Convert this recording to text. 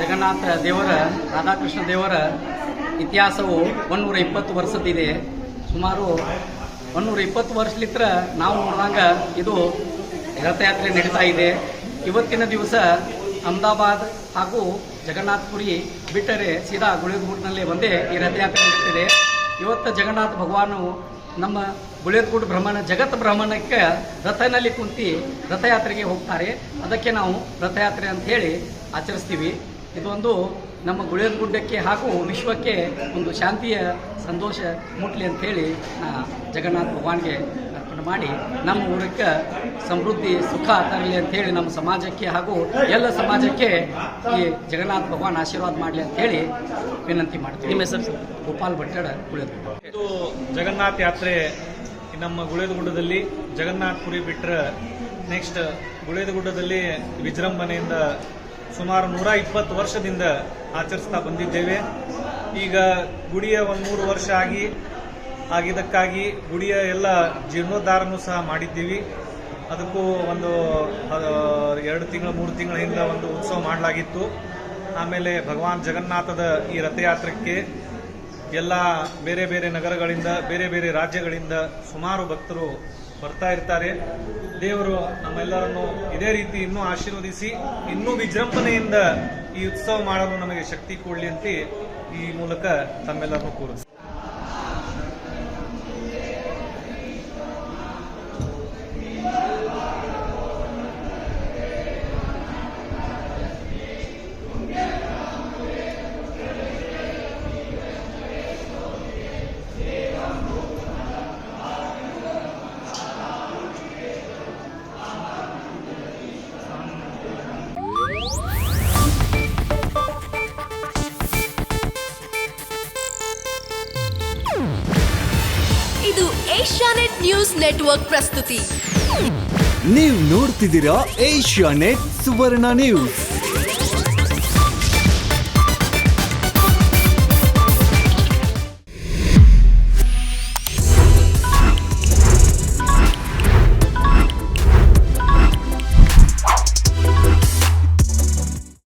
ಜಗನ್ನಾಥ ದೇವರ ರಾಧಾಕೃಷ್ಣ ದೇವರ ಇತಿಹಾಸವು 120 ವರ್ಷದಿದೆ. ಸುಮಾರು 120 ವರ್ಷಲಿತ್ರ ನಾವು ನೋಡಿದಾಗ ಇದು ರಥಯಾತ್ರೆ ನಡೀತಾ ಇದೆ. ಇವತ್ತಿನ ದಿವಸ ಅಹಮದಾಬಾದ್ ಹಾಗೂ ಜಗನ್ನಾಥಪುರಿ ಬಿಟ್ಟರೆ ಸೀದಾ ಗುಳೇದಗುಡ್ನಲ್ಲಿ ಒಂದೇ ಈ ರಥಯಾತ್ರೆ ನಡೀತಿದೆ. ಇವತ್ತು ಜಗನ್ನಾಥ ಭಗವಾನು ನಮ್ಮ ಗುಳೇದಗುಡ್ ಭ್ರಮಣ ಜಗತ್ ಭ್ರಮಣಕ್ಕೆ ರಥನಲ್ಲಿ ಕುಂತಿ ರಥಯಾತ್ರೆಗೆ ಹೋಗ್ತಾರೆ. ಅದಕ್ಕೆ ನಾವು ರಥಯಾತ್ರೆ ಅಂತ ಹೇಳಿ ಆಚರಿಸ್ತೀವಿ. ಇದೊಂದು ನಮ್ಮ ಗುಳೇದಗುಡ್ಡಕ್ಕೆ ಹಾಗೂ ವಿಶ್ವಕ್ಕೆ ಒಂದು ಶಾಂತಿಯ ಸಂತೋಷ ಮುಟ್ಲಿ ಅಂಥೇಳಿ ಜಗನ್ನಾಥ ಭಗವಾನ್ಗೆ ಅರ್ಪಣೆ ಮಾಡಿ ನಮ್ಮ ಊರಕ್ಕೆ ಸಮೃದ್ಧಿ ಸುಖ ತರಲಿ ಅಂಥೇಳಿ ನಮ್ಮ ಸಮಾಜಕ್ಕೆ ಹಾಗೂ ಎಲ್ಲ ಸಮಾಜಕ್ಕೆ ಈ ಜಗನ್ನಾಥ ಭಗವಾನ್ ಆಶೀರ್ವಾದ ಮಾಡಲಿ ಅಂಥೇಳಿ ವಿನಂತಿ ಮಾಡ್ತೀವಿ. ನಿಮ್ಮ ಹೆಸರು ಗೋಪಾಲ್ ಭಟ್ಟಡ, ಗುಳೇದಗುಡ್ಡ. ಇದು ಜಗನ್ನಾಥ ಯಾತ್ರೆ ನಮ್ಮ ಗುಳೇದಗುಡ್ಡದಲ್ಲಿ ಜಗನ್ನಾಥಪುರಿ ಬಿಟ್ಟರೆ ನೆಕ್ಸ್ಟ್ ಗುಳೇದಗುಡ್ಡದಲ್ಲಿ ವಿಜೃಂಭಣೆಯಿಂದ ಸುಮಾರು 120 ವರ್ಷದಿಂದ ಆಚರಿಸ್ತಾ ಬಂದಿದ್ದೇವೆ. ಈಗ ಗುಡಿಯ 3 ವರ್ಷ ಆಗಿದ್ದಕ್ಕಾಗಿ ಗುಡಿಯ ಎಲ್ಲ ಜೀರ್ಣೋದ್ಧಾರನೂ ಸಹ ಮಾಡಿದ್ದೀವಿ. ಅದಕ್ಕೂ ಒಂದು 2 ತಿಂಗಳು 3 ತಿಂಗಳ ಹಿಂದೆ ಒಂದು ಉತ್ಸವ ಮಾಡಲಾಗಿತ್ತು. ಆಮೇಲೆ ಭಗವಾನ್ ಜಗನ್ನಾಥದ ಈ ರಥಯಾತ್ರೆಗೆ ಎಲ್ಲ ಬೇರೆ ಬೇರೆ ನಗರಗಳಿಂದ ಬೇರೆ ಬೇರೆ ರಾಜ್ಯಗಳಿಂದ ಸುಮಾರು ಭಕ್ತರು ಬರ್ತಾ ಇರ್ತಾರೆ. ದೇವರು ನಮ್ಮೆಲ್ಲರನ್ನು ಇದೇ ರೀತಿ ಇನ್ನೂ ಆಶೀರ್ವದಿಸಿ ಇನ್ನೂ ವಿಜೃಂಭಣೆಯಿಂದ ಈ ಉತ್ಸವ ಮಾಡಲು ನಮಗೆ ಶಕ್ತಿ ಕೊಡಲಿ ಅಂತ ಈ ಮೂಲಕ ತಮ್ಮೆಲ್ಲರನ್ನು ಕೋರಿಸ್ತೀನಿ. ಇದು ಏಷ್ಯಾನೆಟ್ ನ್ಯೂಸ್ ನೆಟ್ವರ್ಕ್ ಪ್ರಸ್ತುತಿ. ನೀವು ನೋಡ್ತಿದ್ದೀರಾ ಏಷ್ಯಾನೆಟ್ ಸುವರ್ಣ ನ್ಯೂಸ್.